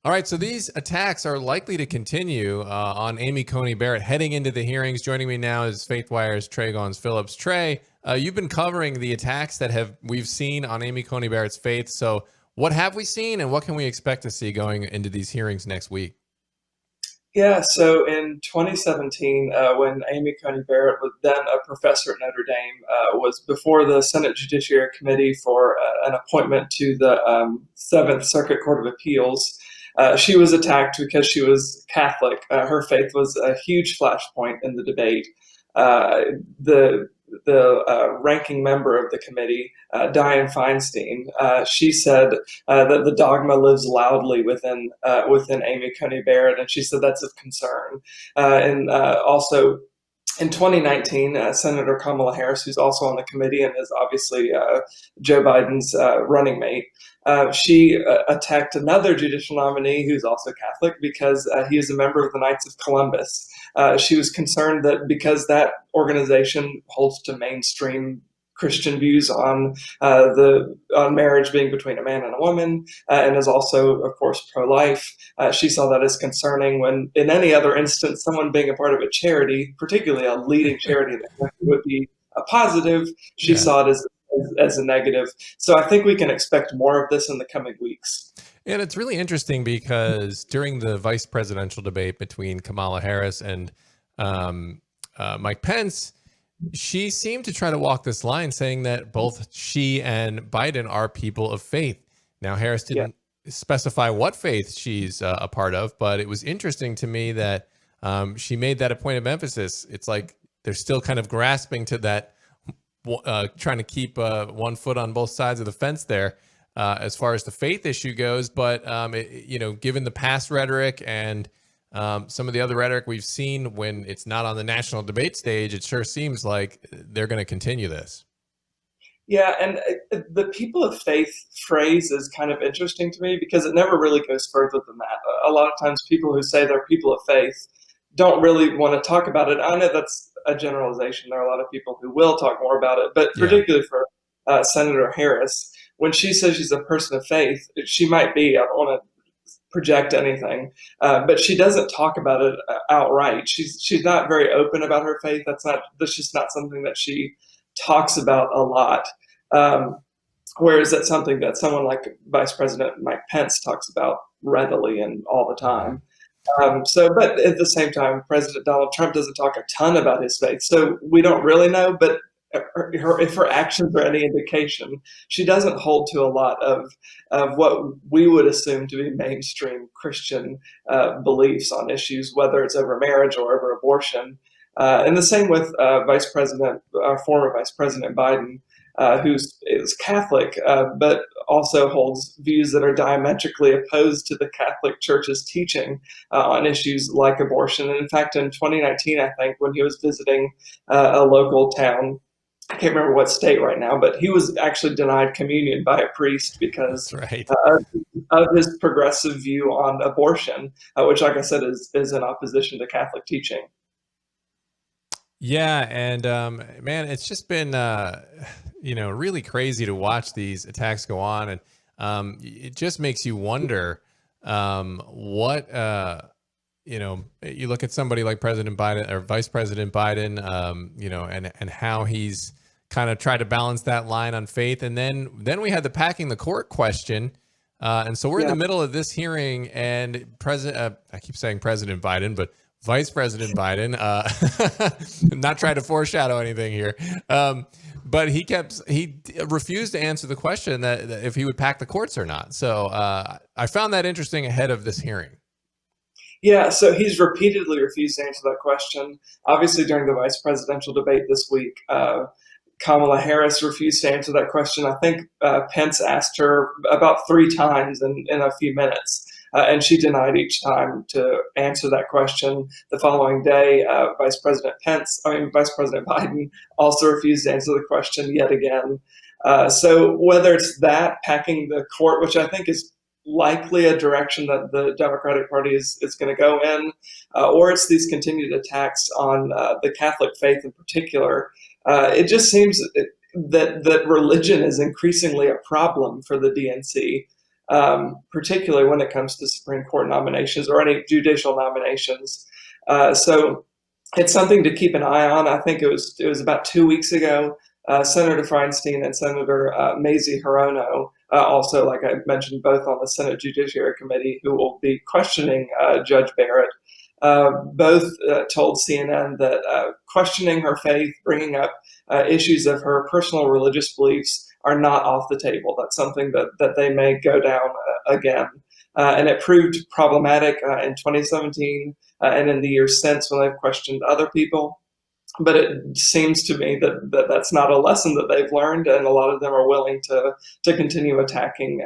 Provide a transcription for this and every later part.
All right, so these attacks are likely to continue on Amy Coney Barrett heading into the hearings. Joining me now is Faithwire's Goins Phillips. Trey, you've been covering the attacks that we've seen on Amy Coney Barrett's faith. So what have we seen and what can we expect to see going into these hearings next week? Yeah, so in 2017, when Amy Coney Barrett was then a professor at Notre Dame, was before the Senate Judiciary Committee for an appointment to the Seventh Circuit Court of Appeals. She was attacked because she was Catholic. Her faith was a huge flashpoint in the debate. Uh, the the ranking member of the committee, Dianne Feinstein, she said that the dogma lives loudly within Amy Coney Barrett, and she said that's of concern. And also in 2019, Senator Kamala Harris, who's also on the committee and is obviously Joe Biden's running mate, she attacked another judicial nominee who's also Catholic because he is a member of the Knights of Columbus. She was concerned that because that organization holds to mainstream Christian views on marriage being between a man and a woman, and is also, of course, pro-life. She saw that as concerning when, in any other instance, someone being a part of a charity, particularly a leading charity that would be a positive, she Yeah. saw it as a negative. So I think we can expect more of this in the coming weeks. And it's really interesting because during the vice presidential debate between Kamala Harris and Mike Pence, she seemed to try to walk this line saying that both she and Biden are people of faith. Now, Harris Yeah. didn't specify what faith she's a part of, but it was interesting to me that she made that a point of emphasis. It's like they're still kind of grasping to that, trying to keep one foot on both sides of the fence there as far as the faith issue goes. But, given the past rhetoric and some of the other rhetoric we've seen when it's not on the national debate stage, it sure seems like they're going to continue this. Yeah, and the people of faith phrase is kind of interesting to me because it never really goes further than that. A lot of times, people who say they're people of faith don't really want to talk about it. I know that's a generalization. There are a lot of people who will talk more about it, but Yeah. particularly for Senator Harris, when she says she's a person of faith, she might be. I don't want to project anything, but she doesn't talk about it outright. She's not very open about her faith. That's just not something that she talks about a lot. Um, Whereas that's something that someone like Vice President Mike Pence talks about readily and all the Mhm. time. But at the same time, President Donald Trump doesn't talk a ton about his faith, so we don't really know. But if her actions are any indication, she doesn't hold to a lot of what we would assume to be mainstream Christian beliefs on issues, whether it's over marriage or over abortion. And the same with former Vice President Biden, who is Catholic, but also holds views that are diametrically opposed to the Catholic Church's teaching on issues like abortion. And in fact, in 2019, I think, when he was visiting a local town, I can't remember what state right now, but he was actually denied communion by a priest That's because right. of his progressive view on abortion, which, like I said, is in opposition to Catholic teaching. Yeah, and man, it's just been really crazy to watch these attacks go on, and it just makes you wonder what you look at somebody like President Biden or Vice President Biden, and how he's kind of tried to balance that line on faith, and then we had the packing the court question. And so we're in Yeah. the middle of this hearing, and I keep saying President Biden, but Vice President Biden, not trying to foreshadow anything here, but he refused to answer the question that if he would pack the courts or not. So I found that interesting ahead of this hearing. Yeah, so he's repeatedly refused to answer that question. Obviously, during the vice presidential debate this week, Kamala Harris refused to answer that question. I think Pence asked her about 3 times in a few minutes, and she denied each time to answer that question. The following day, Vice President Biden also refused to answer the question yet again. So whether it's that packing the court, which I think is likely a direction that the Democratic Party is going to go in, or it's these continued attacks on the Catholic faith in particular. It just seems that religion is increasingly a problem for the DNC. particularly when it comes to Supreme Court nominations or any judicial nominations. So it's something to keep an eye on. I think it was about 2 weeks ago. Senator Feinstein and Senator Mazie Hirono, also, like I mentioned, both on the Senate Judiciary Committee, who will be questioning Judge Barrett, both told CNN that questioning her faith, bringing up issues of her personal religious beliefs are not off the table. That's something that they may go down again. And it proved problematic in 2017 and in the years since when they've questioned other people. But it seems to me that that's not a lesson that they've learned, and a lot of them are willing to continue attacking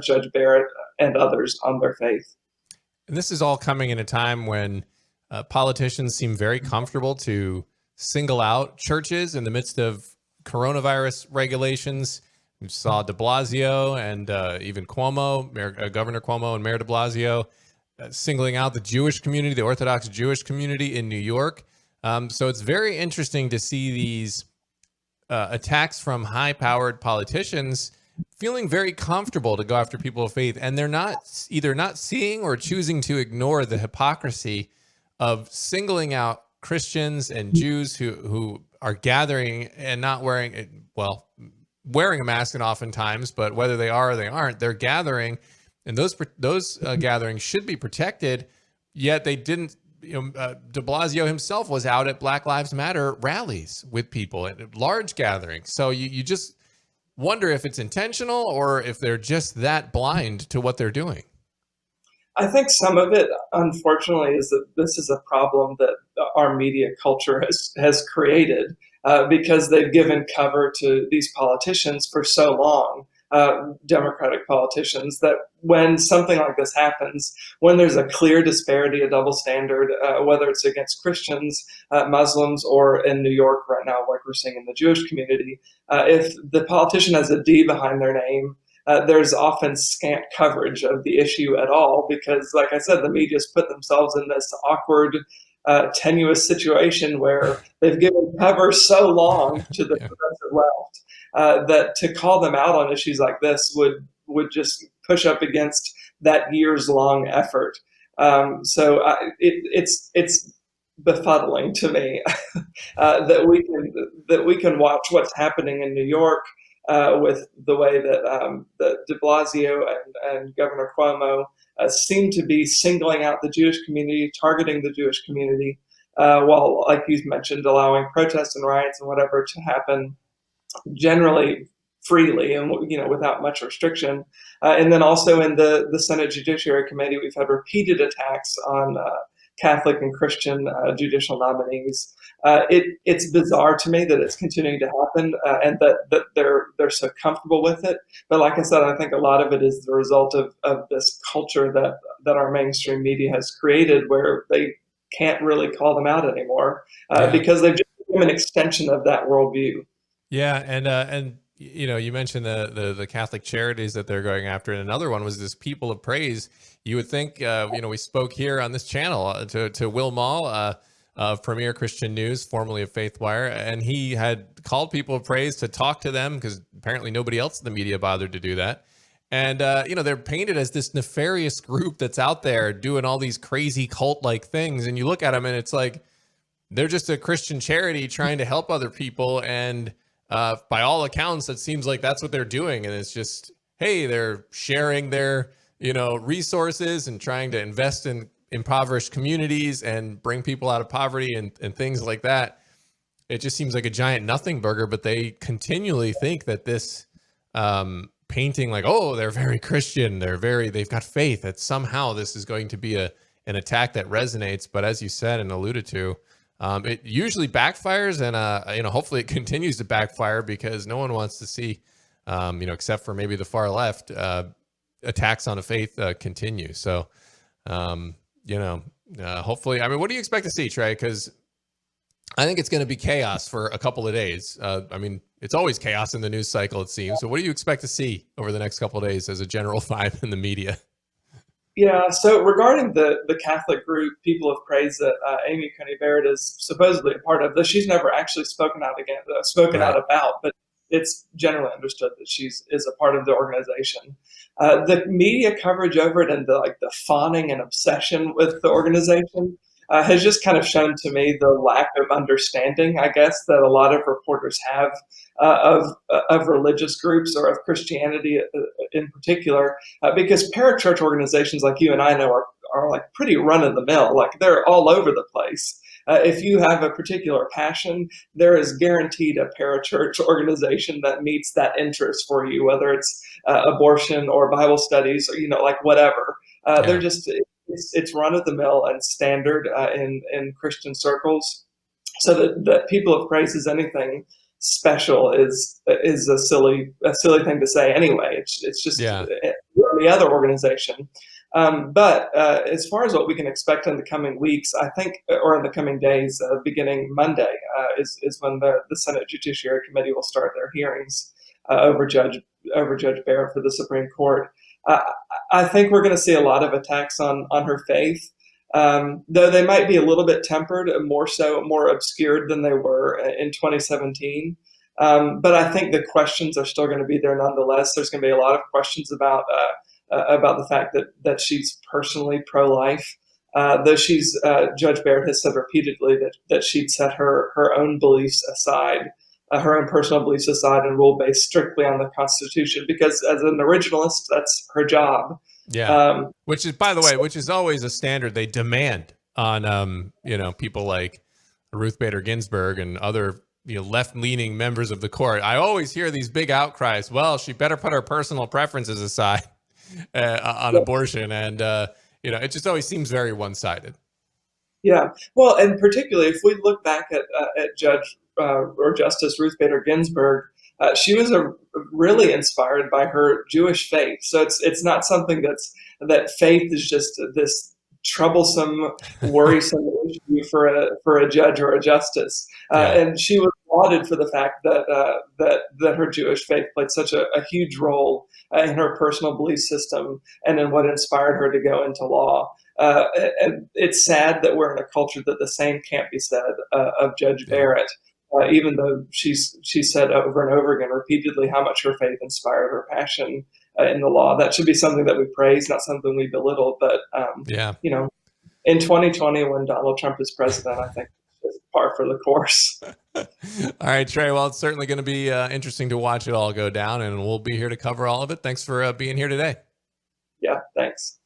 Judge Barrett and others on their faith. And this is all coming in a time when politicians seem very comfortable to single out churches in the midst of coronavirus regulations. We saw de Blasio and even Cuomo, Governor Cuomo and Mayor de Blasio, singling out the Jewish community, the Orthodox Jewish community in New York. So it's very interesting to see these attacks from high-powered politicians feeling very comfortable to go after people of faith. And they're either not seeing or choosing to ignore the hypocrisy of singling out Christians and Jews who are gathering and not wearing a mask and oftentimes, but whether they are or they aren't, they're gathering, and those gatherings should be protected. Yet they didn't. De Blasio himself was out at Black Lives Matter rallies with people at large gatherings. So you just wonder if it's intentional or if they're just that blind to what they're doing. I think some of it, unfortunately, is that this is a problem that our media culture has created because they've given cover to these politicians for so long, Democratic politicians, that when something like this happens, when there's a clear disparity, a double standard, whether it's against Christians, Muslims, or in New York right now, like we're seeing in the Jewish community, if the politician has a D behind their name, there's often scant coverage of the issue at all because, like I said, the media's put themselves in this awkward, tenuous situation where they've given cover so long to the progressive left that to call them out on issues like this would just push up against that years-long effort. So it's befuddling to me that we can watch what's happening in New York. With the way that de Blasio and Governor Cuomo seem to be singling out the Jewish community, targeting the Jewish community, while, like you mentioned, allowing protests and riots and whatever to happen generally freely and without much restriction. And then also in the Senate Judiciary Committee, we've had repeated attacks on Catholic and Christian judicial nominees. It's bizarre to me that it's continuing to happen and that they're so comfortable with it. But like I said, I think a lot of it is the result of this culture that our mainstream media has created where they can't really call them out anymore because they've just become an extension of that worldview. Yeah, and you mentioned the Catholic charities that they're going after, and another one was this People of Praise. You would think, we spoke here on this channel to Will Maul of Premier Christiannews, formerly of Faithwire, and he had called People of Praise to talk to them because apparently nobody else in the media bothered to do that. And they're painted as this nefarious group that's out there doing all these crazy cult-like things, and you look at them and it's like they're just a Christian charity trying to help other people, and by all accounts, it seems like that's what they're doing. And it's just, hey, they're sharing their, resources and trying to invest in impoverished communities and bring people out of poverty and things like that. It just seems like a giant nothing burger, but they continually think that this painting like, oh, they're very Christian, they've got faith, that somehow this is going to be an attack that resonates. But as you said and alluded to, it usually backfires, and hopefully it continues to backfire because no one wants to see, except for maybe the far left, attacks on a faith continue. So, hopefully, what do you expect to see, Trey? Because I think it's going to be chaos for a couple of days. It's always chaos in the news cycle, it seems. So what do you expect to see over the next couple of days as a general vibe in the media? Yeah, so regarding the Catholic group, People of Praise, that Amy Coney Barrett is supposedly a part of, though she's never actually spoken out about, but it's generally understood that is a part of the organization. The media coverage over it and the fawning and obsession with the organization has just kind of shown to me the lack of understanding, I guess, that a lot of reporters have of religious groups or of Christianity in particular, because parachurch organizations like you and I know are like pretty run of the mill, like they're all over the place. If you have a particular passion, there is guaranteed a parachurch organization that meets that interest for you, whether it's abortion or Bible studies or like whatever. They're Yeah. just it's run of the mill and standard in Christian circles. So that people of praise is anything special is a silly thing to say anyway. It's just Yeah. the other organization. But as far as what we can expect in the coming weeks, I think, or in the coming days, beginning Monday, is when the Senate Judiciary Committee will start their hearings over Judge Barrett for the Supreme Court. Uh, I think we're going to see a lot of attacks on her faith, though they might be a little bit tempered, more obscured than they were in 2017. But I think the questions are still going to be there nonetheless. There's going to be a lot of questions about the fact that she's personally pro-life, though Judge Barrett has said repeatedly that she'd set her own beliefs aside, her own personal beliefs aside, and rule based strictly on the Constitution, because as an originalist, that's her job. Yeah. Um, Which is, by the way, which is always a standard they demand on, people like Ruth Bader Ginsburg and other, left-leaning members of the court. I always hear these big outcries. Well, she better put her personal preferences aside on abortion. And, it just always seems very one-sided. Yeah, well, and particularly if we look back at Judge or Justice Ruth Bader Ginsburg, she was really inspired by her Jewish faith. So it's not something that faith is just this troublesome, worrisome issue for a judge or a justice. Yeah. And she was lauded for the fact that her Jewish faith played such a huge role in her personal belief system and in what inspired her to go into law. And it's sad that we're in a culture that the same can't be said of Judge Barrett, even though she said over and over again repeatedly how much her faith inspired her passion in the law. That should be something that we praise, not something we belittle. But Yeah. In 2020, when Donald Trump is president, I think it's par for the course. All right, Trey. Well, it's certainly going to be interesting to watch it all go down, and we'll be here to cover all of it. Thanks for being here today. Yeah, thanks.